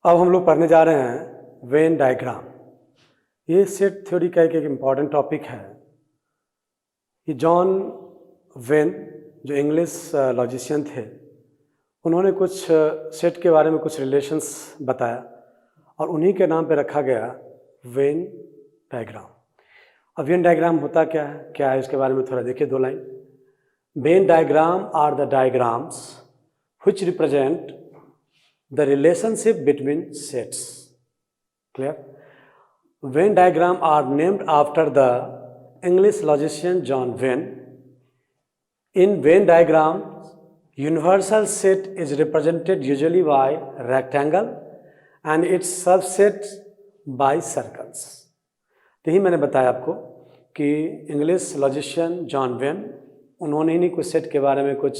अब हम लोग पढ़ने जा रहे हैं वेन डायग्राम। ये सेट थ्योरी का एक इम्पॉर्टेंट टॉपिक है। ये जॉन वेन जो इंग्लिश लॉजिशियन थे, उन्होंने कुछ सेट के बारे में कुछ रिलेशंस बताया और उन्हीं के नाम पे रखा गया वेन डायग्राम। अब वेन डायग्राम होता क्या है इसके बारे में थोड़ा देखिए, दो line. Venn diagram are the diagrams which represent the relationship between sets. Clear? Venn diagram are named after the English logician John Venn. In Venn diagram, universal set is represented usually by rectangle and its subset by circles. यही मैंने बताया आपको कि English logician John when, उन्होंने ही कुछ set के बारे में कुछ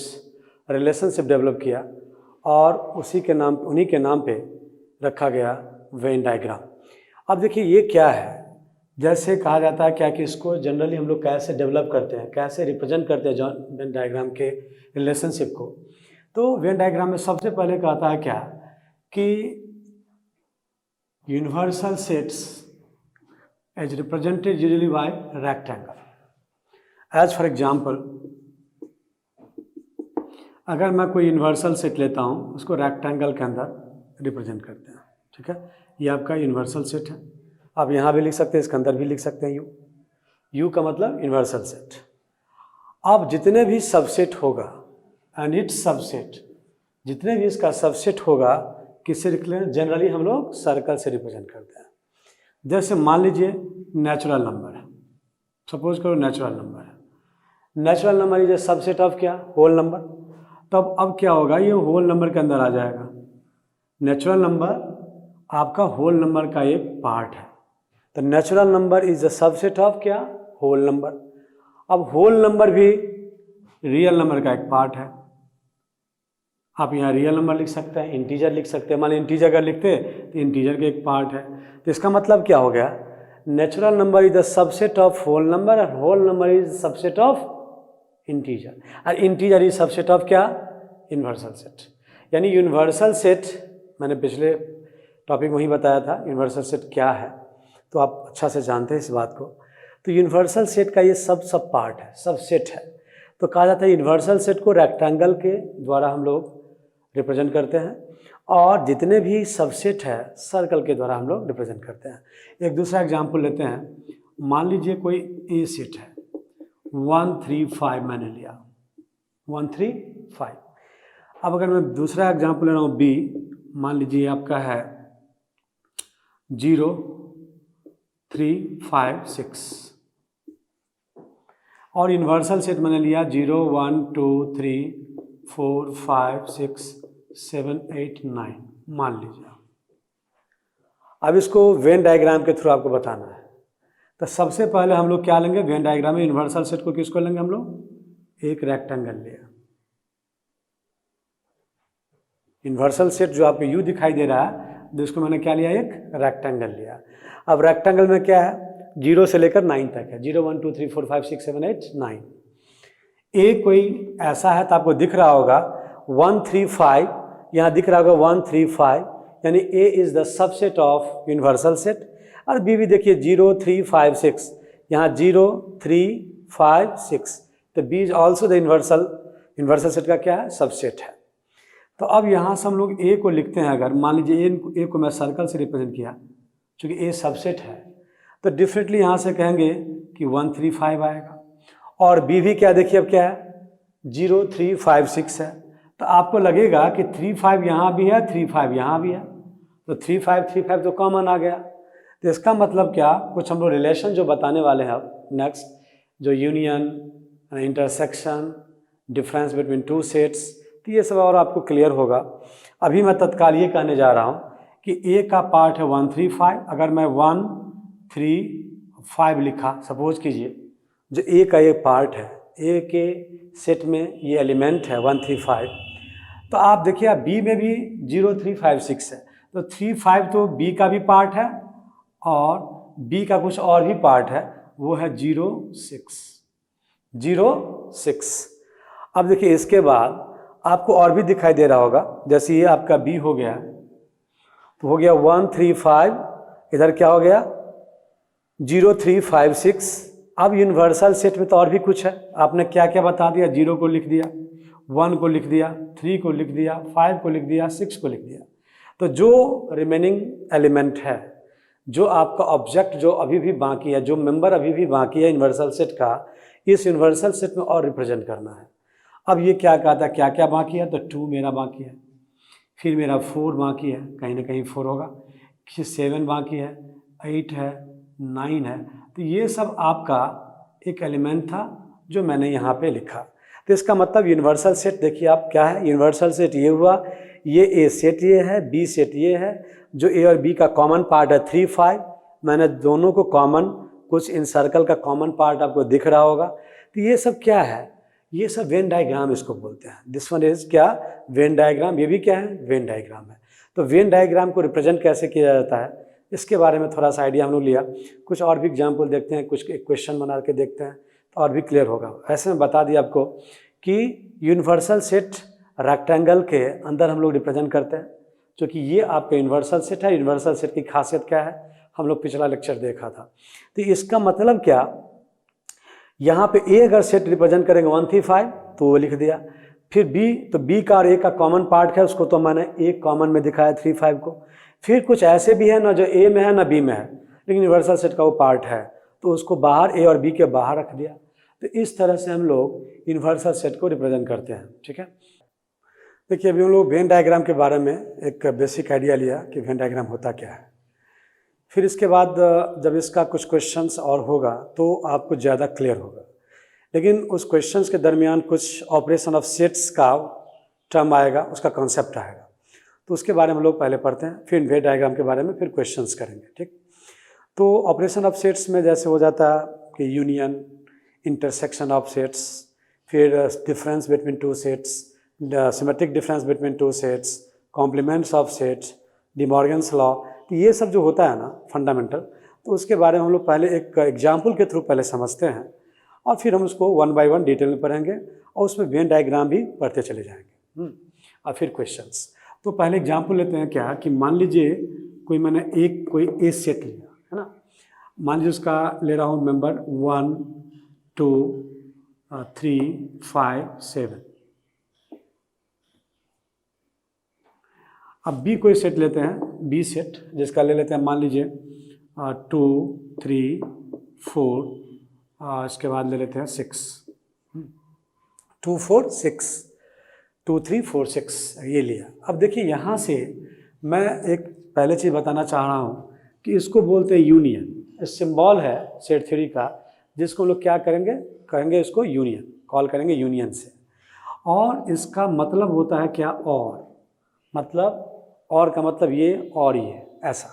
रिलेशनशिप डेवलप किया और उन्हीं के नाम पे रखा गया वेन डायग्राम। अब देखिए ये क्या है, जैसे कहा जाता है क्या कि इसको जनरली हम लोग कैसे डेवलप करते हैं, कैसे रिप्रेजेंट करते हैं जॉन वेन डायग्राम के रिलेशनशिप को। तो वेन डायग्राम में सबसे पहले कहता है क्या कि universal sets as represented usually by rectangle. As for example, अगर मैं कोई यूनिवर्सल सेट लेता हूँ, उसको रेक्टेंगल के अंदर रिप्रेजेंट करते हैं। ठीक है, ये आपका यूनिवर्सल सेट है। आप यहाँ भी लिख सकते हैं, इसके अंदर भी लिख सकते हैं यू का मतलब यूनिवर्सल सेट। अब जितने भी सबसेट होगा एंड इट्स सबसेट, जितने भी इसका सबसेट होगा किससे जनरली हम लोग सर्कल से रिप्रेजेंट करते हैं। जैसे मान लीजिए नेचुरल नंबर है, सपोज करो नेचुरल नंबर है। Natural number is a subset of क्या, होल नंबर। तब अब क्या होगा, ये होल नंबर के अंदर आ जाएगा। नेचुरल नंबर आपका होल नंबर का एक पार्ट है, तो natural number is the subset of क्या, होल नंबर। अब होल नंबर भी रियल नंबर का एक पार्ट है। आप यहाँ रियल नंबर लिख सकते हैं, इंटीजर लिख सकते हैं। मान लीजिए इंटीजर अगर लिखते हैं तो इंटीजर के एक पार्ट है। तो इसका मतलब क्या हो गया, natural number is the subset of whole number और whole number is subset of integer, और इंटीजर इज सबसेट ऑफ क्या, यूनिवर्सल सेट। यानी यूनिवर्सल सेट, मैंने पिछले टॉपिक में वही बताया था यूनिवर्सल सेट क्या है, तो आप अच्छा से जानते हैं इस बात को। तो यूनिवर्सल सेट का ये सब पार्ट है, सब सेट है। तो कहा जाता है यूनिवर्सल सेट को रेक्टेंगल के द्वारा हम लोग रिप्रेजेंट करते हैं और जितने भी सबसेट है सर्कल के द्वारा हम लोग रिप्रेजेंट करते हैं। एक दूसरा एग्जाम्पल लेते हैं। मान लीजिए कोई ए सेट है, 1 3 5 मैंने लिया, 1 3 5। अब अगर मैं दूसरा एग्जाम्पल ले रहा हूँ बी, मान लीजिए आपका है 0 3 5 6 और यूनिवर्सल सेट मैंने लिया 0 1 2 3 4 5 6 7 8 9 मान लीजिए। अब इसको वेन डायग्राम के थ्रू आपको बताना है। तो सबसे पहले हम लोग क्या लेंगे, वेन डायग्राम में यूनिवर्सल सेट को किसको लेंगे हम लोग, एक रेक्टेंगल लिया। यूनिवर्सल सेट जो आपको यू दिखाई दे रहा है, जिसको मैंने क्या लिया, एक रेक्टेंगल लिया। अब रेक्टेंगल में क्या है, 0 से लेकर 9 तक है, 0 1 2 3 4 5 6 7 8 9। ए कोई ऐसा है तो आपको दिख रहा होगा 1 3 5, यहाँ दिख रहा होगा 1 3 5, यानी A is the subset of universal set. और बी भी देखिए 0 3 5 6, यहाँ 0 3 5 6, तो B is also the universal set का क्या है, सबसेट है। तो अब यहाँ से हम लोग ए को लिखते हैं। अगर मान लीजिए ए को मैं सर्कल से रिप्रेजेंट किया, चूँकि ए सबसेट है, तो डिफरेंटली यहाँ से कहेंगे कि 1 3 5 आएगा। और बी भी क्या, देखिए अब क्या है, 0 3 5 6 है। तो आपको लगेगा कि 3 5 यहाँ भी है, 3 5 यहाँ भी है, तो 3 5 तो कॉमन आ गया। तो इसका मतलब क्या, कुछ हम लोग रिलेशन जो बताने वाले हैं अब नेक्स्ट, जो union, intersection, difference between two sets, तो ये सब और आपको क्लियर होगा। अभी मैं तत्काल ये कहने जा रहा हूँ कि ए का पार्ट है 1 3 5। अगर मैं 1 3 5 लिखा, सपोज कीजिए, जो ए का एक पार्ट है, ए के सेट में ये एलिमेंट है 1 3 5, तो आप देखिए बी में भी 0 3 5 6 है, तो 3 5 तो बी का भी पार्ट है और बी का कुछ और भी पार्ट है, वो है 0 6। अब देखिए इसके बाद आपको और भी दिखाई दे रहा होगा, जैसे ये आपका बी हो गया, तो हो गया 1 3 5, इधर क्या हो गया 0 3 5 6। अब यूनिवर्सल सेट में तो और भी कुछ है, आपने क्या क्या बता दिया, 0 को लिख दिया, 1 को लिख दिया, 3 को लिख दिया, 5 को लिख दिया, 6 को लिख दिया। तो जो रिमेनिंग एलिमेंट है, जो आपका ऑब्जेक्ट जो अभी भी बाकी है, जो मेंबर अभी भी बाकी है यूनिवर्सल सेट का, इस यूनिवर्सल सेट में और रिप्रेजेंट करना है। अब ये क्या कहता है, क्या क्या बाकी है, तो 2 मेरा बाकी है, फिर मेरा 4 बाकी है, कहीं ना कहीं 4 होगा, फिर 7 बाकी है, 8 है, 9 है। तो ये सब आपका एक एलिमेंट था जो मैंने यहाँ पे लिखा। तो इसका मतलब यूनिवर्सल सेट देखिए आप क्या है, यूनिवर्सल सेट ये हुआ, ये ए सेट ये है, बी सेट ये है, जो ए और बी का कॉमन पार्ट है 3 5, मैंने दोनों को कॉमन, कुछ इन सर्कल का कॉमन पार्ट आपको दिख रहा होगा। तो ये सब क्या है, ये सब वेन डायग्राम इसको बोलते हैं। दिस वन इज क्या, वेन डायग्राम। ये भी क्या है, वेन डायग्राम है। तो वेन डायग्राम को रिप्रेजेंट कैसे किया जाता है, इसके बारे में थोड़ा सा आइडिया हम लोग लिया। कुछ और भी एग्जाम्पल देखते हैं, कुछ क्वेश्चन बना के देखते हैं तो और भी क्लियर होगा। ऐसे में बता दिया आपको कि यूनिवर्सल सेट रेक्टेंगल के अंदर हम लोग रिप्रेजेंट करते हैं, क्योंकि ये आपका यूनिवर्सल सेट है। यूनिवर्सल सेट की खासियत क्या है, हम लोग पिछला लेक्चर देखा था। तो इसका मतलब क्या, यहाँ पे ए अगर सेट रिप्रेजेंट करेंगे 1 3 5 तो वो लिख दिया, फिर बी, तो बी का और ए का कॉमन पार्ट है, उसको तो मैंने एक कॉमन में दिखाया 3 5 को। फिर कुछ ऐसे भी है ना जो ए में है ना बी में है, लेकिन यूनिवर्सल सेट का वो पार्ट है, तो उसको बाहर ए और बी के बाहर रख दिया। तो इस तरह से हम लोग यूनिवर्सल सेट को रिप्रेजेंट करते हैं। ठीक है, देखिए अभी हम लोग वेन डायग्राम के बारे में एक बेसिक आइडिया लिया कि वेन डायग्राम होता क्या है। फिर इसके बाद जब इसका कुछ क्वेश्चंस और होगा तो आपको ज़्यादा क्लियर होगा, लेकिन उस क्वेश्चंस के दरमियान कुछ ऑपरेशन ऑफ सेट्स का टर्म आएगा, उसका कॉन्सेप्ट आएगा, तो उसके बारे में हम लोग पहले पढ़ते हैं, फिर वेन डायग्राम के बारे में फिर क्वेश्चंस करेंगे। ठीक, तो ऑपरेशन ऑफ सेट्स में जैसे हो जाता है कि यूनियन, इंटरसेक्शन ऑफ सेट्स, फिर difference between two sets, symmetric difference between two sets, complements of sets, De Morgan's law, तो ये सब जो होता है ना फंडामेंटल, तो उसके बारे में हम लोग पहले एक एग्जाम्पल के थ्रू पहले समझते हैं और फिर हम उसको 1 बाय 1 डिटेल में पढ़ेंगे और उसमें वेन डायग्राम भी पढ़ते चले जाएंगे और फिर क्वेश्चंस। तो पहले एग्जाम्पल लेते हैं क्या कि मान लीजिए कोई मैंने कोई ए सेट लिया है ना, मान लीजिए उसका ले रहा हूँ मेंबर 1 2 3 5 7। अब बी कोई सेट लेते हैं, बी सेट जिसका ले लेते हैं मान लीजिए 2 3 4, इसके बाद ले लेते हैं 6, 2 4 6, 2 3 4 6 ये लिया। अब देखिए यहाँ से मैं एक पहले चीज़ बताना चाह रहा हूँ कि इसको बोलते हैं यूनियन। सिंबल है सेट थ्योरी का, जिसको हम लोग क्या करेंगे, कहेंगे इसको यूनियन, कॉल करेंगे यूनियन से। और इसका मतलब होता है क्या, और मतलब, और का मतलब ये और ये ऐसा,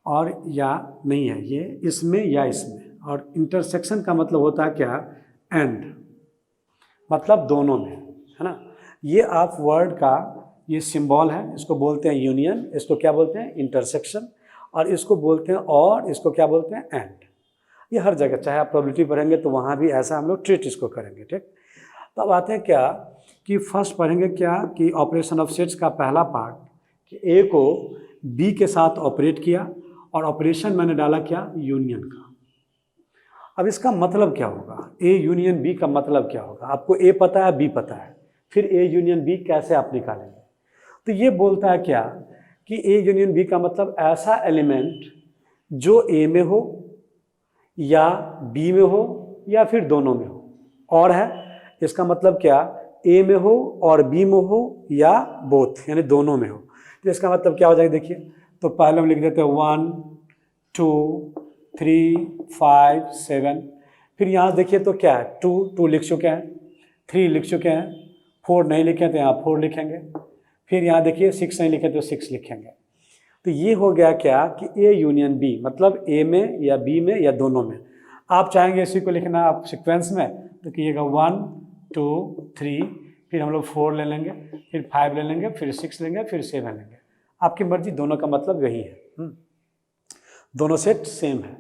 और या नहीं है ये इसमें या इसमें। और इंटरसेक्शन का मतलब होता है क्या, एंड, मतलब दोनों में, है ना। ये आप वर्ड का ये सिंबल है, इसको बोलते हैं यूनियन, इसको क्या बोलते हैं इंटरसेक्शन, और इसको बोलते हैं और, इसको क्या बोलते हैं एंड। ये हर जगह, चाहे आप प्रोबेबिलिटी पढ़ेंगे तो वहाँ भी ऐसा हम लोग ट्रीट इसको करेंगे। ठीक, तो अब आते हैं क्या कि फर्स्ट पढ़ेंगे क्या कि ऑपरेशन ऑफ सेट्स का पहला पार्ट कि ए को बी के साथ ऑपरेट किया और ऑपरेशन मैंने डाला क्या, यूनियन का। अब इसका मतलब क्या होगा, ए यूनियन बी का मतलब क्या होगा, आपको ए पता है, बी पता है, फिर ए यूनियन बी कैसे आप निकालेंगे। तो ये बोलता है क्या कि ए यूनियन बी का मतलब ऐसा एलिमेंट जो ए में हो या बी में हो या फिर दोनों में हो, और है इसका मतलब क्या, ए में हो और बी में हो या बोथ, यानी दोनों में हो। तो इसका मतलब क्या हो जाएगा, देखिए तो पहले हम लिख देते हैं 1 2 3 5 7। फिर यहाँ देखिए तो क्या है, 2 लिख चुके हैं, 3 लिख चुके हैं, 4 नहीं लिखे तो यहाँ 4 लिखेंगे, फिर यहाँ देखिए 6 नहीं लिखे तो 6 लिखेंगे। तो ये हो गया क्या कि ए यूनियन बी, मतलब ए में या बी में या दोनों में। आप चाहेंगे इसी को लिखना आप सीक्वेंस में तो कीजिएगा 1 2 3, फिर हम लोग 4 ले लेंगे, फिर 5 ले लेंगे, फिर 6 लेंगे, फिर 7 लेंगे, आपकी मर्जी, दोनों का मतलब यही है, दोनों सेट सेम है।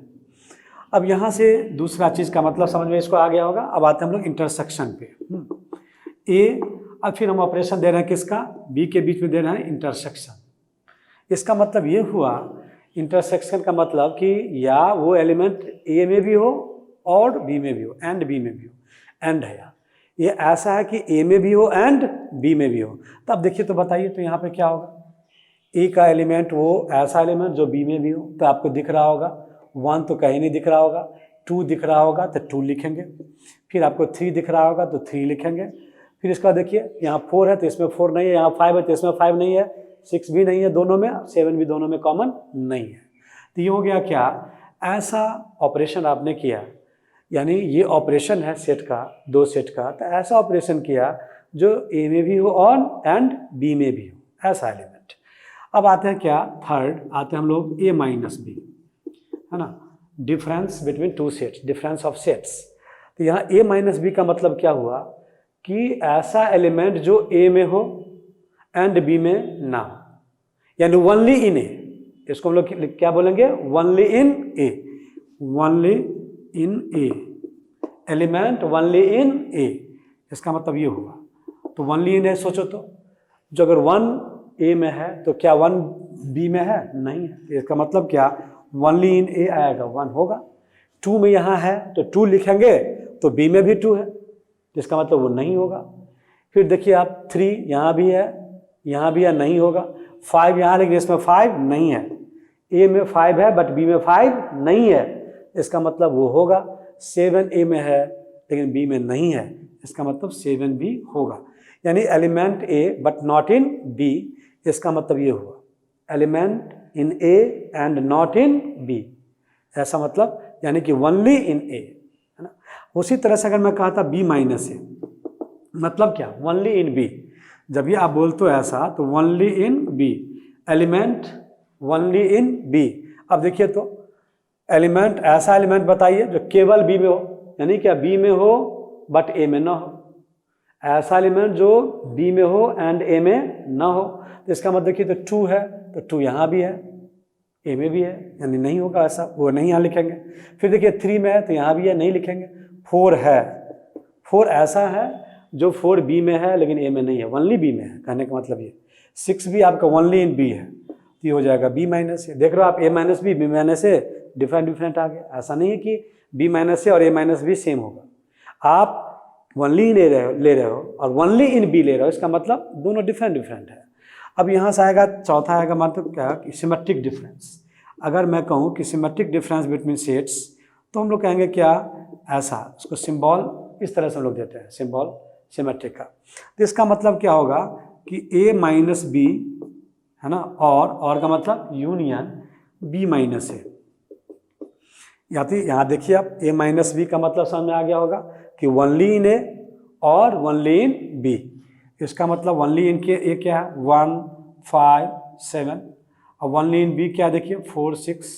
अब यहाँ से दूसरा चीज़ का मतलब समझ में इसको आ गया होगा। अब आते हैं हम लोग इंटरसेक्शन पे। ए, अब फिर हम ऑपरेशन दे रहे हैं किसका, बी के बीच में दे रहे हैं इंटरसेक्शन। इसका मतलब ये हुआ, इंटरसेक्शन का मतलब कि या वो एलिमेंट ए में भी हो और बी में भी हो, एंड बी में भी हो, एंड है यहाँ, ये ऐसा है कि ए में भी हो एंड बी में भी हो। तो अब देखिए, तो बताइए तो यहाँ पे क्या होगा, ए का एलिमेंट वो ऐसा एलिमेंट जो बी में भी हो, तो आपको दिख रहा होगा 1 तो कहीं नहीं दिख रहा होगा, 2 दिख रहा होगा तो 2 लिखेंगे, फिर आपको 3 दिख रहा होगा तो 3 लिखेंगे, फिर इसका देखिए यहाँ 4 है तो इसमें 4 नहीं है, यहाँ 5 है तो इसमें 5 नहीं है, 6 भी नहीं है दोनों में, 7 भी दोनों में कॉमन नहीं है। तो ये हो गया क्या, ऐसा ऑपरेशन आपने किया, यानी ये ऑपरेशन है सेट का, 2 सेट का, तो ऐसा ऑपरेशन किया जो ए में भी हो और एंड बी में भी हो, ऐसा एलिमेंट। अब आते हैं क्या, थर्ड आते हैं हम लोग ए माइनस बी, है ना, difference between 2 sets, difference of sets. तो यहाँ ए माइनस बी का मतलब क्या हुआ कि ऐसा एलिमेंट जो ए में हो एंड बी में ना हो, यानी ओनली इन ए, इसको हम लोग क्या बोलेंगे, only in A, only in A, element only in A, इसका मतलब ये हुआ। तो ओनली इन ए सोचो तो, जो अगर 1 ए में है तो क्या 1 बी में है, नहीं है, इसका मतलब क्या, ओनली इन ए आएगा, 1 होगा। 2 में यहाँ है तो 2 लिखेंगे तो बी में भी 2 है, जिसका मतलब वो नहीं होगा। फिर देखिए आप 3 यहाँ भी है, यहाँ भी है, नहीं होगा। 5 यहाँ, लेकिन इसमें 5 नहीं है, ए में 5 है बट बी में 5 नहीं है, इसका मतलब वो होगा। 7 ए में है लेकिन बी में नहीं है, इसका मतलब 7 भी होगा, यानी element A but not in B, इसका मतलब ये हुआ, element in A and not in B, ऐसा मतलब, यानी कि ओनली इन ए, है ना। उसी तरह से अगर मैं कहा था बी माइनस ए, मतलब क्या, ओनली इन बी, जब ये आप बोलते हो ऐसा तो only in B, element only in B. अब देखिए तो एलिमेंट, ऐसा एलिमेंट बताइए जो केवल बी में हो, यानी क्या बी में हो बट ए में ना हो, ऐसा एलिमेंट जो बी में हो एंड ए में ना हो, तो इसका मतलब देखिए तो 2 है तो 2 यहाँ भी है, ए में भी है, यानी नहीं होगा ऐसा, वो नहीं यहाँ लिखेंगे। फिर देखिए 3 में है तो यहाँ भी है, नहीं लिखेंगे। 4 है, 4 ऐसा है जो 4 बी में है लेकिन ए में नहीं है, ओनली बी में है, कहने का मतलब ये। 6 भी आपका ओनली इन बी है, तो ये हो जाएगा बी माइनस ए। देख रहे हो आप, ए माइनस बी, बी माइनस ए, डिफरेंट आ गया। ऐसा नहीं है कि बी माइनस ए और ए माइनस बी सेम होगा, आप ओनली इन ए ले रहे हो और ओनली इन बी ले रहे हो, इसका मतलब दोनों डिफरेंट है। अब यहाँ से आएगा चौथा, आएगा मतलब क्या कि सिमेट्रिक डिफरेंस। अगर मैं कहूँ कि सिमेट्रिक डिफरेंस बिटवीन सेट्स, तो हम लोग कहेंगे क्या, ऐसा, उसको सिंबल इस तरह से हम लोग देते हैं, सिंबल सिमेट्रिक का। तो इसका मतलब क्या होगा कि ए माइनस बी, है ना, और का मतलब यूनियन बी माइनस ए। या तो यहाँ देखिए आप, ए माइनस बी का मतलब समझ में आ गया होगा कि ओनली इन ए और ओनली इन बी। इसका मतलब ओनली इन के ए क्या है, 1 5 7, और ओनली इन बी क्या, देखिए 4 6।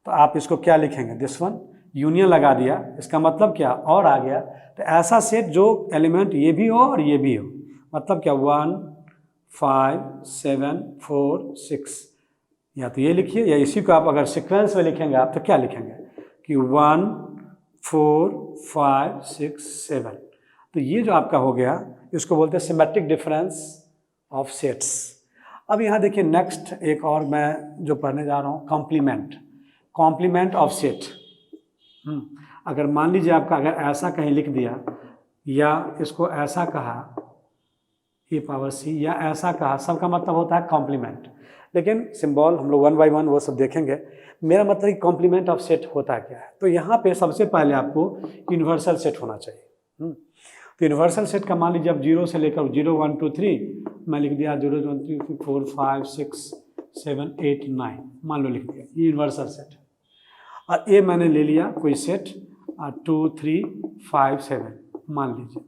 तो आप इसको क्या लिखेंगे, दिस वन, यूनियन लगा दिया, इसका मतलब क्या, और आ गया। तो ऐसा सेट जो एलिमेंट ये भी हो और ये भी हो, मतलब क्या, 1 5 7 4 6। या तो ये लिखिए, या इसी को आप अगर सीक्वेंस में लिखेंगे आप, तो क्या लिखेंगे कि 1 4 5 6 7। तो ये जो आपका हो गया, इसको बोलते हैं सिमेट्रिक डिफरेंस ऑफ सेट्स। अब यहाँ देखिए नेक्स्ट एक और मैं जो पढ़ने जा रहा हूँ, कॉम्प्लीमेंट ऑफ सेट। अगर मान लीजिए आपका अगर ऐसा कहीं लिख दिया, या इसको ऐसा कहा ए पावर सी, या ऐसा कहा, सबका मतलब होता है कॉम्प्लीमेंट। लेकिन सिंबल हम लोग 1 बाय 1 वो सब देखेंगे। मेरा मतलब कि कॉम्प्लीमेंट ऑफ सेट होता क्या है। तो यहाँ पे सबसे पहले आपको यूनिवर्सल सेट होना चाहिए। तो यूनिवर्सल सेट का मान लीजिए आप 0 से लेकर 0 1 2 3, मैं लिख दिया 0 1 2 3 4 5 6 7 8 9, मान लो लिख दिया, ये यूनिवर्सल सेट है। और ए मैंने ले लिया कोई सेट 2 3 5 7 मान लीजिए।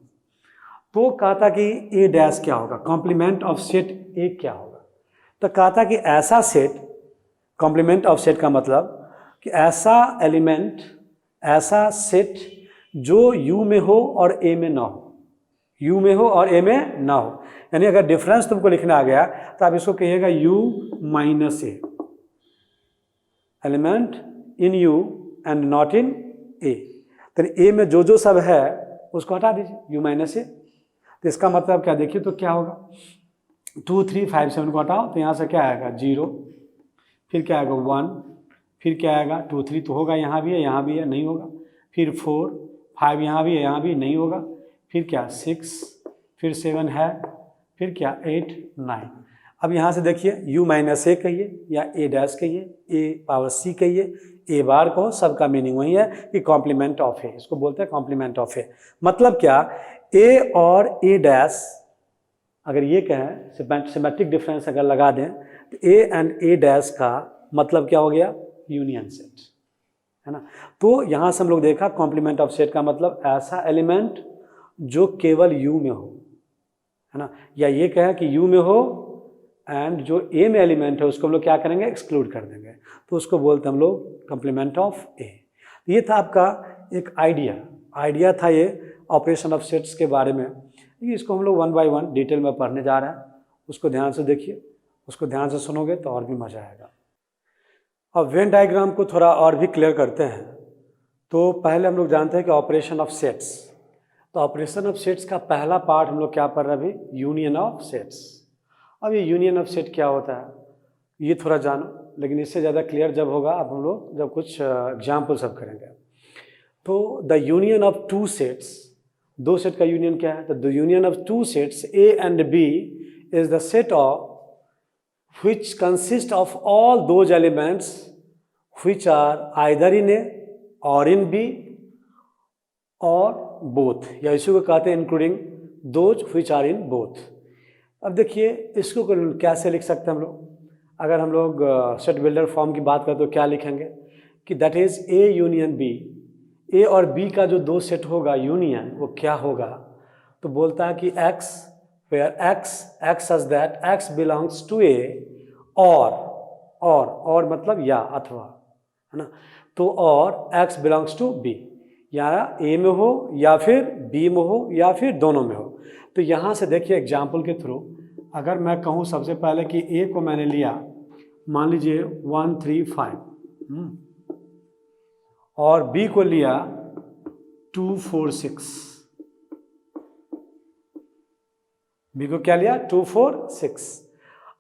तो कहा था कि ए डैश क्या होगा, कॉम्प्लीमेंट ऑफ सेट ए क्या होगा। तो कहा था कि ऐसा सेट, कॉम्प्लीमेंट ऑफ सेट का मतलब कि ऐसा एलिमेंट, ऐसा सेट जो यू में हो और ए में ना हो, यू में हो और ए में ना हो। यानी अगर डिफरेंस तुमको लिखना आ गया तो आप इसको कहिएगा U minus A, element in U and not in A. तो ए में जो सब है उसको हटा दीजिए, यू माइनस ए। तो इसका मतलब क्या, देखिए तो क्या होगा, 2 3 5 7 को हटाओ तो यहाँ से क्या आएगा 0, फिर क्या आएगा 1, फिर क्या आएगा 2 3 तो होगा, यहाँ भी है नहीं होगा, फिर 4 5 यहाँ भी है यहाँ भी नहीं होगा, फिर क्या 6, फिर 7 है, फिर क्या 8 9। अब यहाँ से देखिए u माइनस ए कहिए या a डैश कहिए, a पावर c कहिए, a बार कहो, सबका मीनिंग वही है कि कॉम्प्लीमेंट ऑफ ए, इसको बोलते हैं कॉम्प्लीमेंट ऑफ ए। मतलब क्या a और a डैश अगर ये कहें सिमेट्रिक डिफरेंस अगर लगा दें तो a एंड a डैश का मतलब क्या हो गया यूनियन सेट, है ना। तो यहाँ से हम लोग देखा कॉम्प्लीमेंट ऑफ सेट का मतलब ऐसा एलिमेंट जो केवल u में हो, है ना, या ये कहें कि u में हो एंड जो a में एलिमेंट है उसको हम लोग क्या करेंगे एक्सक्लूड कर देंगे, तो उसको बोलते हैं हम लोग कॉम्प्लीमेंट ऑफ a। ये था आपका एक आइडिया था ये ऑपरेशन ऑफ सेट्स के बारे में। इसको हम लोग 1 बाय 1 डिटेल में पढ़ने जा रहे हैं, उसको ध्यान से देखिए, उसको ध्यान से सुनोगे तो और भी मजा आएगा। अब वेन डायग्राम को थोड़ा और भी क्लियर करते हैं। तो पहले हम लोग जानते हैं कि ऑपरेशन ऑफ सेट्स, तो ऑपरेशन ऑफ सेट्स का पहला पार्ट हम लोग क्या पढ़ रहे हैं अभी, यूनियन ऑफ सेट्स। अब ये यूनियन ऑफ सेट क्या होता है ये थोड़ा जानो, लेकिन इससे ज़्यादा क्लियर जब होगा अब हम लोग जब कुछ एग्जाम्पल सब करेंगे। तो the union of two sets, दो सेट का यूनियन क्या है, तो the union of two sets A and B is the set of which consist of all those elements which are either in A or in B or both, या इसी को कहते हैं including those which are in both। अब देखिए इसको कैसे लिख सकते हैं हम लोग, अगर हम लोग सेट बिल्डर फॉर्म की बात करें तो क्या लिखेंगे कि that is A union B, A और B का जो दो सेट होगा यूनियन वो क्या होगा, तो बोलता है कि X where X such that X belongs to A और मतलब या अथवा, है ना, तो और X belongs to B, या A में हो या फिर B में हो या फिर दोनों में हो। तो यहाँ से देखिए एग्जाम्पल के थ्रू अगर मैं कहूँ सबसे पहले कि A को मैंने लिया मान लीजिए 1 3 5 और B को लिया 2 4 6, B को क्या लिया 2 4 6।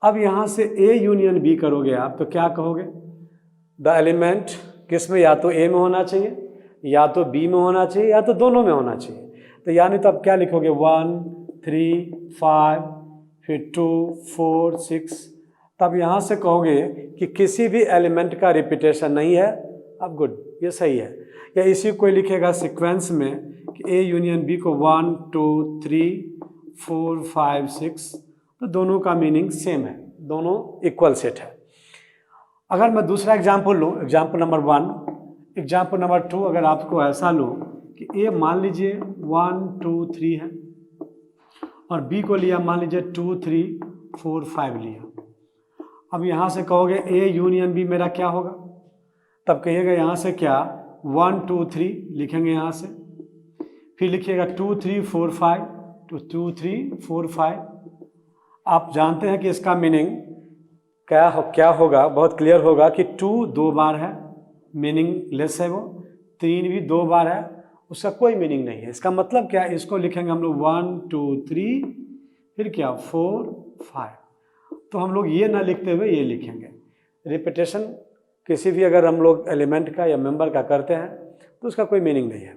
अब यहाँ से A यूनियन B करोगे आप तो क्या कहोगे, द एलिमेंट किस में, या तो A में होना चाहिए या तो B में होना चाहिए या तो दोनों में होना चाहिए। तो यानी तो अब क्या लिखोगे 1 3 5 फिर 2 4 6, तब यहाँ से कहोगे कि किसी भी एलिमेंट का रिपीटेशन नहीं है। अब गुड, ये सही है। या इसी को लिखेगा सीक्वेंस में कि A यूनियन B को 1 2 3 4 5 6, तो दोनों का मीनिंग सेम है, दोनों इक्वल सेट है। अगर मैं दूसरा एग्जाम्पल लूँ, एग्जाम्पल नंबर 1, एग्जाम्पल नंबर 2 अगर आपको ऐसा लूँ कि A मान लीजिए 1 2 3 है और B को लिया मान लीजिए 2 3 4 5 लिया। अब यहाँ से कहोगे A यूनियन B मेरा क्या होगा, तब कहिएगा यहाँ से क्या 1 2 3 लिखेंगे यहाँ से, फिर लिखिएगा 2 3 4 5 तो 2 3 4 5। आप जानते हैं कि इसका मीनिंग क्या होगा, बहुत क्लियर होगा कि 2 2 बार है, मीनिंग लेस है वो, 3 भी 2 बार है, उसका कोई मीनिंग नहीं है। इसका मतलब क्या है, इसको लिखेंगे हम लोग 1 2 3 फिर क्या 4 5, तो हम लोग ये ना लिखते हुए ये लिखेंगे। रिपीटेशन किसी भी अगर हम लोग एलिमेंट का या मेंबर का करते हैं तो उसका कोई मीनिंग नहीं है।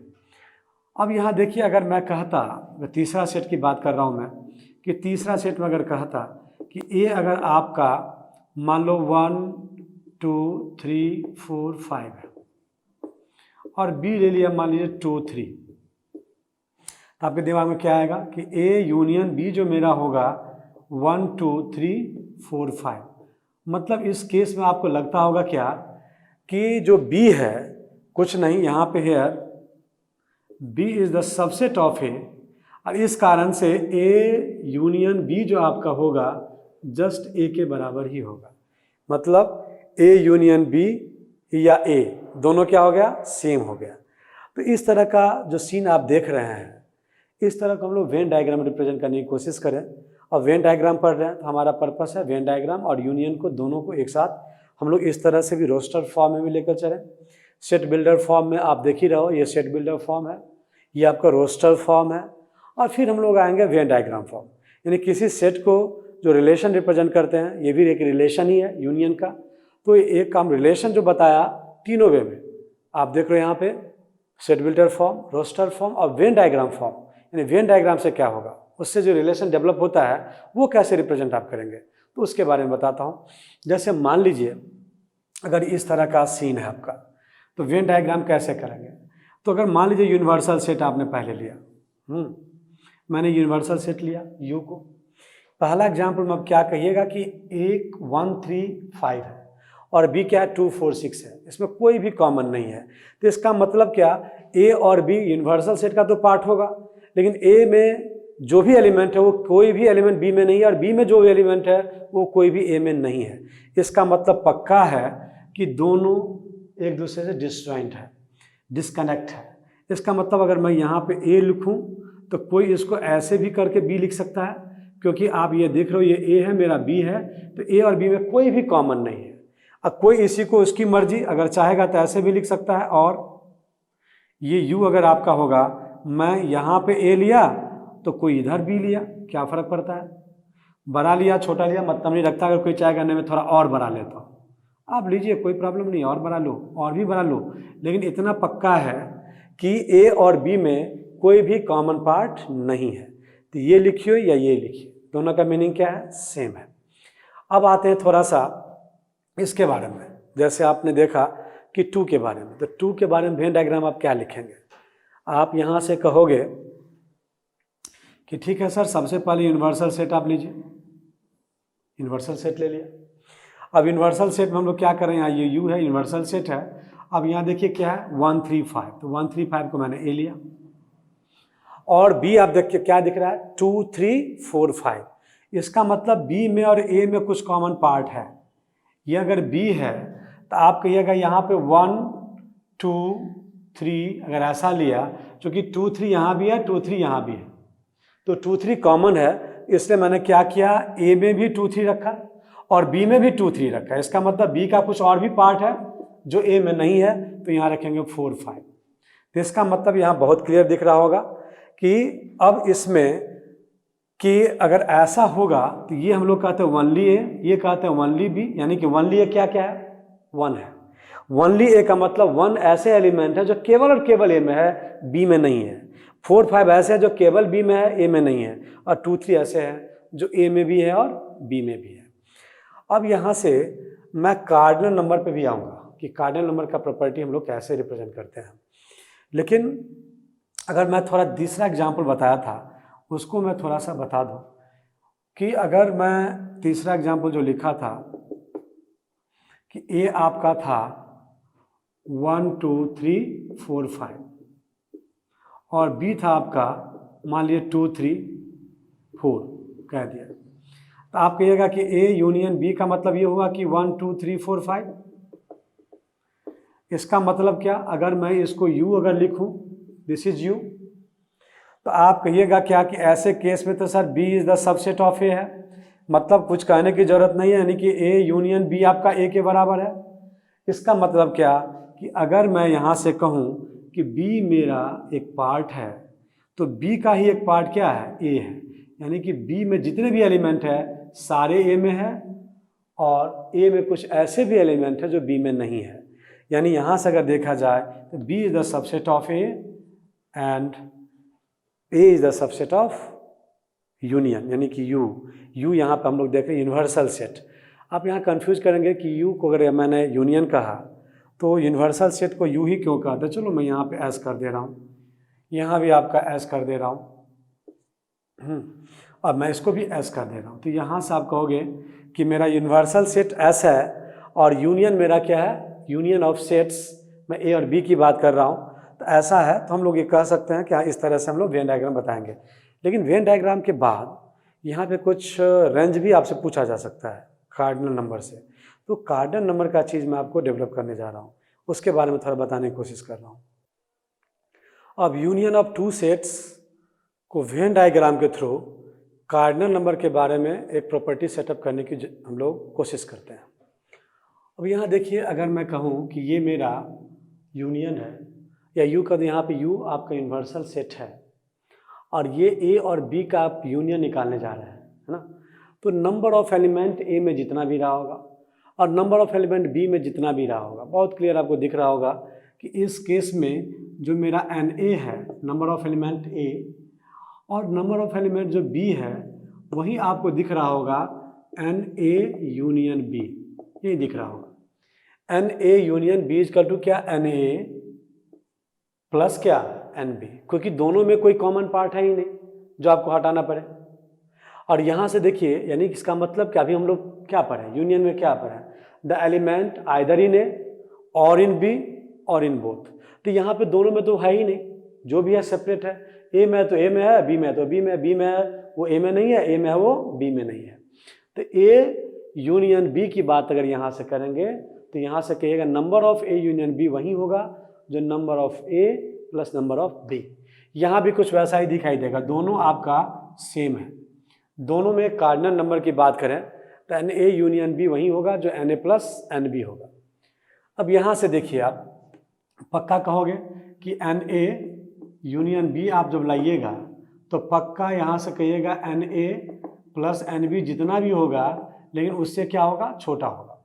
अब यहाँ देखिए अगर मैं कहता, तीसरा सेट की बात कर रहा हूँ मैं, कि तीसरा सेट में अगर कहता कि A अगर आपका मान लो 1 2 3 4 5 है और B ले लिया मान लीजिए 2 3, तो आपके दिमाग में क्या आएगा कि A यूनियन B जो मेरा होगा 1 2 3 4 5। मतलब इस केस में आपको लगता होगा क्या कि जो B है कुछ नहीं, यहाँ पे here B is the subset of A, और इस कारण से A यूनियन B जो आपका होगा जस्ट A के बराबर ही होगा। मतलब A यूनियन B या A दोनों क्या हो गया, सेम हो गया। तो इस तरह का जो सीन आप देख रहे हैं, इस तरह को हम लोग वेन डायग्राम रिप्रेजेंट करने की कोशिश करें। और वेन डायग्राम पढ़ रहे हैं तो हमारा पर्पस है वेन डायग्राम और यूनियन को दोनों को एक साथ हम लोग इस तरह से भी रोस्टर फॉर्म में भी लेकर चलें। सेट बिल्डर फॉर्म में आप देख ही रहो, ये सेट बिल्डर फॉर्म है, ये आपका रोस्टर फॉर्म है, और फिर हम लोग आएंगे वेन डायग्राम फॉर्म, यानी किसी सेट को जो रिलेशन रिप्रेजेंट करते हैं, ये भी एक रिलेशन ही है यूनियन का। तो एक काम रिलेशन जो बताया तीनों वे में, आप देख रहे हो यहाँ पे set builder form, roster form और वेन डायग्राम फॉर्म। यानी वेन डायग्राम से क्या होगा, उससे जो रिलेशन डेवलप होता है वो कैसे रिप्रेजेंट आप करेंगे, तो उसके बारे में बताता हूँ। जैसे मान लीजिए अगर इस तरह का सीन है आपका, तो वेन डायग्राम कैसे करेंगे। तो अगर मान लीजिए यूनिवर्सल सेट आपने पहले लिया, मैंने यूनिवर्सल सेट लिया यू को। पहला एग्जाम्पल में अब क्या कहिएगा कि 1 1 3 5 है और बी क्या है 2 4 6 है, इसमें कोई भी कॉमन नहीं है। तो इसका मतलब क्या, ए और बी यूनिवर्सल सेट का तो पार्ट होगा, लेकिन ए में जो भी एलिमेंट है वो कोई भी एलिमेंट बी में नहीं है, और बी में जो एलिमेंट है वो कोई भी ए में नहीं है। इसका मतलब पक्का है कि दोनों एक दूसरे से डिस्जॉइंट है, डिस्कनेक्ट है। इसका मतलब अगर मैं यहाँ पे ए लिखूँ तो कोई इसको ऐसे भी करके बी लिख सकता है, क्योंकि आप ये देख रहे हो ये ए है मेरा बी है, तो ए और बी में कोई भी कॉमन नहीं है। अब कोई इसी को उसकी मर्जी अगर चाहेगा तो ऐसे भी लिख सकता है, और ये यू अगर आपका होगा, मैं यहाँ पे ए लिया तो कोई इधर बी लिया, क्या फ़र्क पड़ता है, बड़ा लिया छोटा लिया मतलब नहीं रखता। अगर कोई चाहेगा नहीं मैं थोड़ा और बड़ा लेता हूँ, आप लीजिए कोई प्रॉब्लम नहीं, और बड़ा लो और भी बड़ा लो, लेकिन इतना पक्का है कि ए और बी में कोई भी कॉमन पार्ट नहीं है। तो ये लिखिए या ये लिखिए, दोनों का मीनिंग क्या है, सेम है। अब आते हैं थोड़ा सा इसके बारे में, जैसे आपने देखा कि 2 के बारे में, तो 2 के बारे में वेन डायग्राम आप क्या लिखेंगे। आप यहाँ से कहोगे कि ठीक है सर, सबसे पहले यूनिवर्सल सेट आप लीजिए, यूनिवर्सल सेट ले लिया। अब यूनिवर्सल सेट में हम लोग क्या करें, यहाँ ये यू है, यूनिवर्सल सेट है। अब यहाँ देखिए क्या है 1 3 5, तो 1 3 5 को मैंने ए लिया, और बी आप देखिए क्या दिख रहा है 2 3 4 5। इसका मतलब बी में और ए में कुछ कॉमन पार्ट है। ये अगर बी है तो आप कहिएगा यहाँ पे 1 2 3, अगर ऐसा लिया, क्योंकि 2 3 यहाँ भी है 2 3 यहाँ भी है, तो 2 3 कॉमन है, इसलिए मैंने क्या किया, ए में भी 2 3 रखा और बी में भी 2 3 रखा। इसका मतलब बी का कुछ और भी पार्ट है जो ए में नहीं है, तो यहाँ रखेंगे 4 5। तो इसका मतलब यहाँ बहुत क्लियर दिख रहा होगा कि अब इसमें कि अगर ऐसा होगा तो ये हम लोग कहते हैं वनली ए, ये कहते हैं वनली बी, यानी कि वनली ए क्या क्या है, 1 है। वनली ए का मतलब 1 ऐसे एलिमेंट है जो केवल और केवल ए में है, बी में नहीं है। 4 5 ऐसे है जो केवल बी में है, ए में नहीं है, और 2 3 ऐसे हैं जो ए में भी है और बी में भी है। अब यहाँ से मैं कार्डिनल नंबर पे भी आऊँगा कि कार्डिनल नंबर का प्रॉपर्टी हम लोग कैसे रिप्रेजेंट करते हैं। लेकिन अगर मैं थोड़ा दूसरा एग्जाम्पल बताया था उसको मैं थोड़ा सा बता दूं कि अगर मैं तीसरा एग्जाम्पल जो लिखा था कि ए आपका था 1 2 3 4 5 और बी था आपका मान लीजिए 2 3 4 कह दिया, तो आप कहिएगा कि ए यूनियन बी का मतलब ये हुआ कि 1 2 3 4 5। इसका मतलब क्या, अगर मैं इसको u अगर लिखूं, दिस इज u, तो आप कहिएगा क्या कि ऐसे केस में तो sir b is the subset of a है, मतलब कुछ कहने की जरूरत नहीं है, यानी कि a यूनियन b आपका a के बराबर है। इसका मतलब क्या कि अगर मैं यहाँ से कहूँ कि b मेरा एक पार्ट है, तो b का ही एक पार्ट क्या है, a है, यानी कि b में जितने भी एलिमेंट है सारे a में है, और a में कुछ ऐसे भी एलिमेंट है जो b में नहीं है। यानी यहाँ से अगर देखा जाए तो b is the subset of a and a is the subset of union, यानी कि u यहाँ पे हम लोग देख रहे हैं यूनिवर्सल सेट। आप यहाँ कंफ्यूज करेंगे कि u को अगर मैंने यूनियन कहा तो यूनिवर्सल सेट को u ही क्यों कहते हैं। चलो मैं यहाँ पे एस कर दे रहा हूँ, यहाँ भी आपका एस कर दे रहा हूँ, और मैं इसको भी एस कर दे रहा हूँ। तो यहाँ से आप कहोगे कि मेरा यूनिवर्सल सेट एस है और यूनियन मेरा क्या है, यूनियन ऑफ सेट्स, मैं ए और बी की बात कर रहा हूँ, तो ऐसा है। तो हम लोग ये कह सकते हैं कि इस तरह से हम लोग वेन डायग्राम बताएंगे। लेकिन वेन डायग्राम के बाद यहाँ पे कुछ रेंज भी आपसे पूछा जा सकता है कार्डिनल नंबर से, तो कार्डिनल नंबर का चीज़ मैं आपको डेवलप करने जा रहा हूँ, उसके बारे में थोड़ा बताने की कोशिश कर रहा हूँ। अब यूनियन ऑफ 2 सेट्स को वेन डायग्राम के थ्रू कार्डिनल नंबर के बारे में एक प्रॉपर्टी सेटअप करने की हम लोग कोशिश करते हैं। अब यहाँ देखिए, अगर मैं कहूँ कि ये मेरा यूनियन है, या यू का, यहाँ पे यू आपका यूनिवर्सल सेट है और ये ए और बी का आप यूनियन निकालने जा रहे हैं, है ना। तो नंबर ऑफ एलिमेंट ए में जितना भी रहा होगा और नंबर ऑफ एलिमेंट बी में जितना भी रहा होगा, बहुत क्लियर आपको दिख रहा होगा कि इस केस में जो मेरा एन ए है, नंबर ऑफ एलिमेंट ए, और नंबर ऑफ एलिमेंट जो बी है वही आपको दिख रहा होगा एन ए यूनियन बी, यही दिख रहा होगा। N A union B is to क्या, एन ए प्लस क्या, एन बी, क्योंकि दोनों में कोई कॉमन पार्ट है ही नहीं जो आपको हटाना पड़े। और यहाँ से देखिए, यानी इसका मतलब क्या, अभी हम लोग क्या पढ़े, यूनियन में क्या पढ़े, द एलिमेंट आइदर इन ए और इन बी और इन बोथ। तो यहाँ पे दोनों में तो है ही नहीं, जो भी है सेपरेट है, ए में है तो ए में है, बी में है तो बी में है, बी में है वो ए में नहीं है, ए में है वो बी में नहीं है। तो ए यूनियन बी की बात अगर यहाँ से करेंगे तो यहाँ से कहिएगा number of A union B वही होगा जो number of A plus number of B. यहाँ भी कुछ वैसा ही दिखाई देगा, दोनों आपका सेम है। दोनों में कार्डिनल नंबर की बात करें तो एन ए यूनियन बी वही होगा जो n A plus N B होगा। अब यहाँ से देखिए, आप पक्का कहोगे कि एन ए यूनियन बी आप जब लाइएगा तो पक्का यहाँ से कहिएगा n A plus N B जितना भी होगा, लेकिन उससे क्या होगा, छोटा होगा।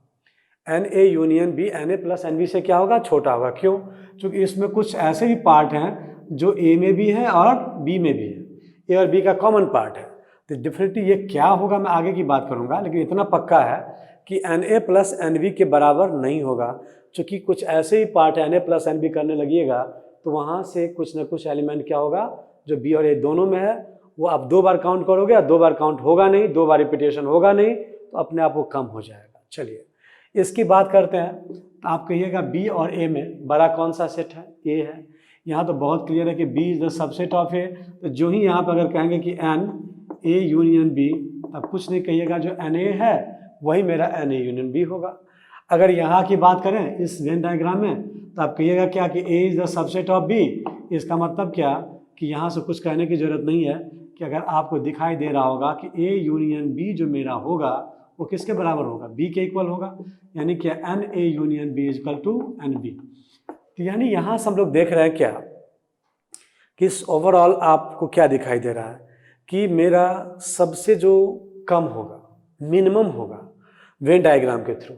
N A union B n A plus N B से क्या होगा, छोटा होगा। क्यों? क्योंकि इसमें कुछ ऐसे भी पार्ट हैं जो ए में भी है और बी में भी है, ए और बी का कॉमन पार्ट है। तो डेफिनेटली ये क्या होगा मैं आगे की बात करूँगा, लेकिन इतना पक्का है कि N A plus N B के बराबर नहीं होगा, क्योंकि कुछ ऐसे ही part N A plus N B करने लगिएगा तो वहाँ से कुछ ना कुछ एलिमेंट क्या होगा जो बी और ए दोनों में है, वो आप 2 बार काउंट करोगे और 2 बार काउंट होगा नहीं, 2 बार रिपीटेशन होगा नहीं, तो अपने आप वो कम हो जाएगा। चलिए इसकी बात करते हैं। तो आप कहिएगा बी और ए में बड़ा कौन सा सेट है, ए है। यहाँ तो बहुत क्लियर है कि B is the subset of A. तो जो ही यहाँ पर अगर कहेंगे कि एन ए यूनियन बी, तब कुछ नहीं कहिएगा, जो एन ए है वही मेरा एन ए यूनियन बी होगा। अगर यहाँ की बात करें इस वेन डायग्राम में, तो आप कहिएगा क्या कि A is the subset of B. इसका मतलब क्या कि यहाँ से कुछ कहने की ज़रूरत नहीं है कि अगर आपको दिखाई दे रहा होगा कि ए यूनियन बी जो मेरा होगा वो किसके बराबर होगा, बी के इक्वल होगा, यानी कि N A union B is equal to n B. तो यानी यहाँ से हम लोग देख रहे हैं क्या कि ओवरऑल आपको क्या दिखाई दे रहा है कि मेरा सबसे जो कम होगा, मिनिमम होगा वेन डायग्राम के थ्रू।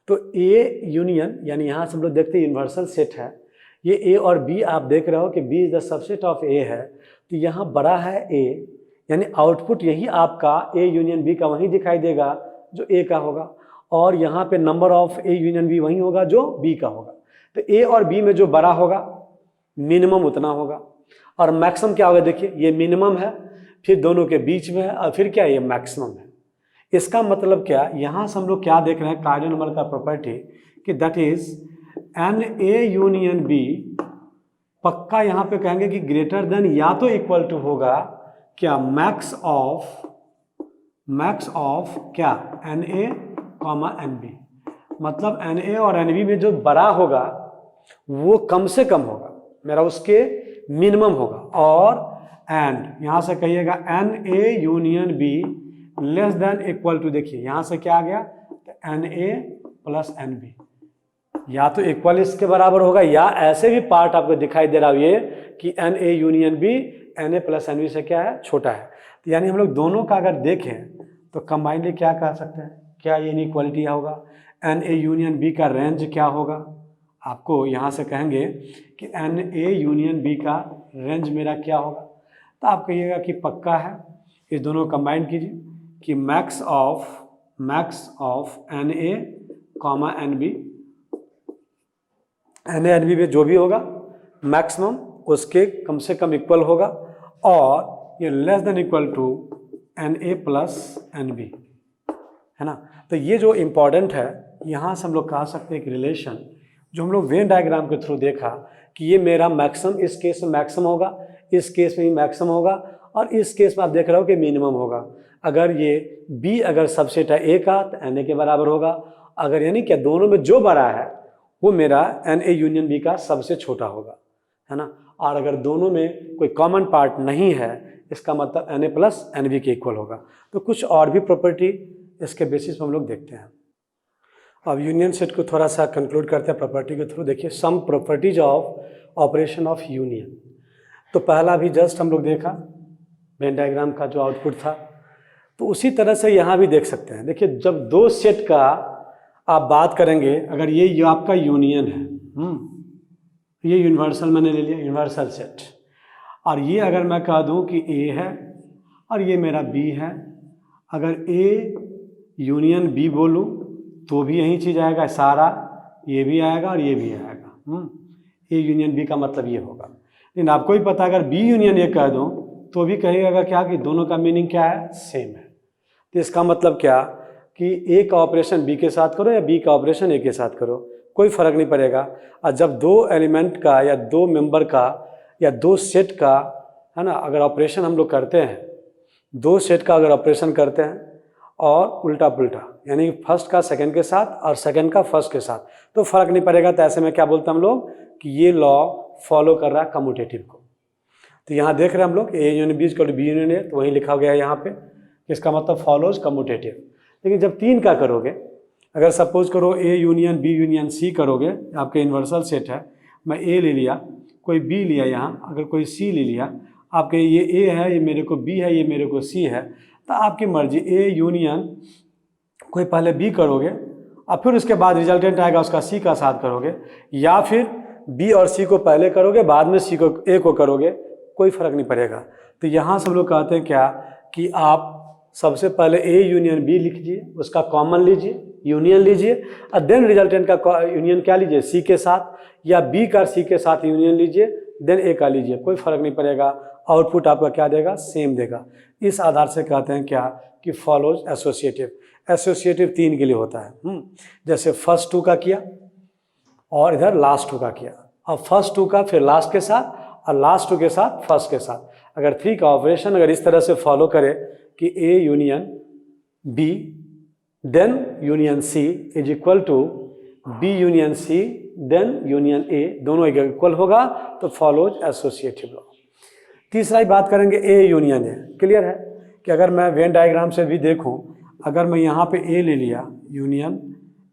तो ए यूनियन, यानी यहाँ से हम लोग देखते हैं यूनिवर्सल सेट है, ये ए और बी आप देख रहे हो कि B is the subset of A है, तो यहाँ बड़ा है ए, यानी आउटपुट यही आपका ए यूनियन बी का वही दिखाई देगा जो ए का होगा, और यहाँ पे number of A union B वही होगा जो बी का होगा। तो ए और बी में जो बड़ा होगा मिनिमम उतना होगा, और मैक्सिमम क्या होगा, देखिए ये मिनिमम है, फिर दोनों के बीच में है, और फिर क्या ये मैक्सिमम है। इसका मतलब क्या, यहाँ से हम लोग क्या देख रहे हैं कार्डिनल नंबर का प्रॉपर्टी कि that is n A union B, पक्का यहाँ पे कहेंगे कि ग्रेटर देन या तो इक्वल टू होगा क्या, मैक्स ऑफ क्या, n A comma n B. मतलब एन ए और एन बी में जो बड़ा होगा वो कम से कम होगा मेरा, उसके मिनिमम होगा। और एंड यहाँ से कहिएगा n A union B less than equal to, देखिए यहाँ से क्या आ गया, n A plus N B, या तो इक्वल इसके बराबर होगा, या ऐसे भी पार्ट आपको दिखाई दे रहा है ये कि N A union B n A plus N B से क्या है, छोटा है। तो यानी हम लोग दोनों का अगर देखें तो कंबाइनली क्या कह सकते हैं, क्या ये इनइक्वालिटी होगा। एन ए यूनियन बी का रेंज क्या होगा, आपको यहाँ से कहेंगे कि एन ए यूनियन बी का रेंज मेरा क्या होगा, तो आप कहिएगा कि पक्का है, इस दोनों कंबाइन कीजिए कि max of n A comma n B, n A n B में जो भी होगा मैक्सिमम उसके कम से कम इक्वल होगा, और ये less than equal to n A plus N B, है ना। तो ये जो इम्पॉर्टेंट है, यहाँ से हम लोग कह सकते हैं कि रिलेशन जो हम लोग वेन डायग्राम के थ्रू देखा कि ये मेरा मैक्सिमम, इस केस में मैक्सिमम होगा, इस केस में भी मैक्सिमम होगा, और इस केस में आप देख रहे हो कि मिनिमम होगा। अगर ये बी अगर सबसेट है ए का तो एन ए के बराबर होगा, अगर यानी क्या दोनों में जो बड़ा है वो मेरा एन ए यूनियन बी का सबसे छोटा होगा, है ना। और अगर दोनों में कोई कॉमन पार्ट नहीं है, इसका मतलब n A plus N B के इक्वल होगा। तो कुछ और भी प्रॉपर्टी इसके बेसिस पर हम लोग देखते हैं। अब यूनियन सेट को थोड़ा सा कंक्लूड करते हैं प्रॉपर्टी के थ्रू। देखिए some properties of operation of union. तो पहला भी जस्ट हम लोग देखा वेन डायग्राम का जो आउटपुट था, तो उसी तरह से यहाँ भी देख सकते हैं। देखिए जब दो सेट का आप बात करेंगे, अगर ये आपका यूनियन है, ये यूनिवर्सल मैंने ले लिया, यूनिवर्सल सेट, और ये अगर मैं कह दूं कि ए है और ये मेरा बी है, अगर ए यूनियन बी बोलूं तो भी यही चीज़ आएगा, सारा ये भी आएगा और ये भी आएगा। ए यूनियन बी का मतलब ये होगा। लेकिन आपको भी पता अगर बी यूनियन ए कह दूं तो भी कहेगा क्या कि दोनों का मीनिंग क्या है, सेम है। तो इसका मतलब क्या कि ए का ऑपरेशन बी के साथ करो या बी का ऑपरेशन ए के साथ करो, कोई फर्क नहीं पड़ेगा। और जब दो एलिमेंट का या दो मेंबर का या दो सेट का, है ना, अगर ऑपरेशन हम लोग करते हैं, दो सेट का अगर ऑपरेशन करते हैं और उल्टा पुल्टा, यानी फर्स्ट का सेकंड के साथ और सेकंड का फर्स्ट के साथ, तो फर्क नहीं पड़ेगा। तो ऐसे में क्या बोलते हैं हम लोग कि ये लॉ फॉलो कर रहा है कम्यूटेटिव को। तो यहाँ देख रहे हैं हम लोग A union B equal to B union A, तो वहीं लिखा गया है यहाँ पे, इसका मतलब फॉलोज कम्यूटेटिव। लेकिन जब तीन का करोगे, अगर सपोज करो A union B union C करोगे, आपके यूनिवर्सल सेट है, मैं ए ले लिया, कोई बी लिया यहाँ, अगर कोई सी ले लिया, आपके ये ए है, ये मेरे को बी है, ये मेरे को सी है, तो आपकी मर्जी ए यूनियन कोई पहले बी करोगे और फिर उसके बाद रिजल्टेंट आएगा उसका सी का साथ करोगे, या फिर बी और सी को पहले करोगे बाद में सी को ए को करोगे, कोई फर्क नहीं पड़ेगा। तो यहाँ सब लोग कहते हैं क्या कि आप सबसे पहले ए यूनियन बी लिखिए, उसका कॉमन लीजिए, यूनियन लीजिए, और देन रिजल्टेंट का यूनियन क्या लीजिए, सी के साथ, या बी का सी के साथ यूनियन लीजिए, देन ए का लीजिए, कोई फर्क नहीं पड़ेगा, आउटपुट आपका क्या देगा, सेम देगा। इस आधार से कहते हैं क्या कि फॉलोज एसोसिएटिव। एसोसिएटिव तीन के लिए होता है, जैसे फर्स्ट टू का किया और इधर लास्ट टू का किया, और फर्स्ट टू का फिर लास्ट के साथ और लास्ट टू के साथ फर्स्ट के साथ। अगर थ्री का ऑपरेशन अगर इस तरह से फॉलो करे कि A union B then union C is equal to B union C then union A, दोनों इक्वल होगा, तो फॉलोज एसोसिएटिव लॉ। तीसरा ही बात करेंगे ए यूनियन ए। क्लियर है कि अगर मैं वेन डायग्राम से भी देखूं, अगर मैं यहाँ पे ए ले लिया, यूनियन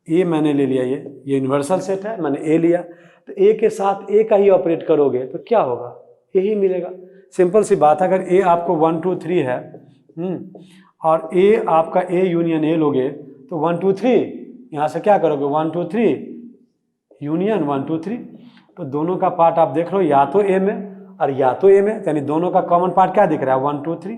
ए मैंने ले लिया, ये यूनिवर्सल सेट है, मैंने ए लिया, तो ए के साथ ए का ही ऑपरेट करोगे तो क्या होगा, यही मिलेगा। सिंपल सी बात है, अगर ए आपको 1 2 3 है और ए आपका ए यूनियन ए लोगे तो 1 2 3 यहाँ से क्या करोगे, 1 2 3 यूनियन 1 2 3, तो दोनों का पार्ट आप देख रहे हो, या तो ए में और या तो ए में, यानी दोनों का कॉमन पार्ट क्या दिख रहा है, 1 2 3।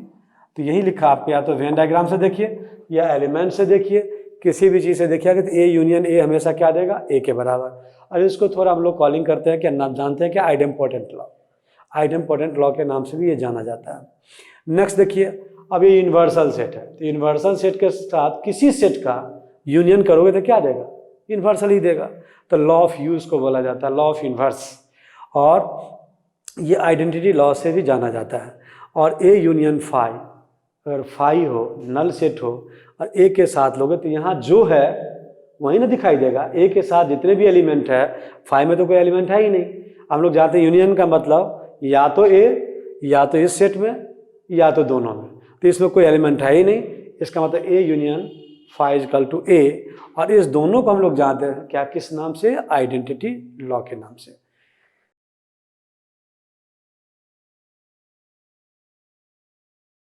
तो यही लिखा आपको, या तो वेन डायग्राम से देखिए या एलिमेंट से देखिए, किसी भी चीज़ से देखिएगा तो ए यूनियन ए हमेशा क्या देगा, ए के बराबर। और इसको थोड़ा हम लोग कॉलिंग करते हैं, क्या नाम जानते हैं, क्या आइडेम्पोर्टेंट लॉ। आइडेम्पोर्टेंट लॉ के नाम से भी ये जाना जाता है। नेक्स्ट देखिए, अब ये यूनिवर्सल सेट है, तो यूनिवर्सल सेट के साथ किसी सेट का यूनियन करोगे तो क्या देगा, यूनिवर्सल ही देगा। तो लॉ ऑफ यूज को बोला जाता है, लॉ ऑफ यूनिवर्स, और ये आइडेंटिटी लॉ से भी जाना जाता है। और ए यूनियन फाई, अगर फाई हो, नल सेट हो और ए के साथ लोगे तो यहाँ जो है वही ना दिखाई देगा, ए के साथ जितने भी एलिमेंट है, फाई में तो कोई एलिमेंट है ही नहीं। हम लोग जानते हैं यूनियन का मतलब या तो ए, या तो इस सेट में, या तो दोनों में, तो इसमें कोई एलिमेंट है ही नहीं। इसका मतलब A union phi equal to A, और इस दोनों को हम लोग जानते हैं क्या, किस नाम से, आइडेंटिटी लॉ के नाम से।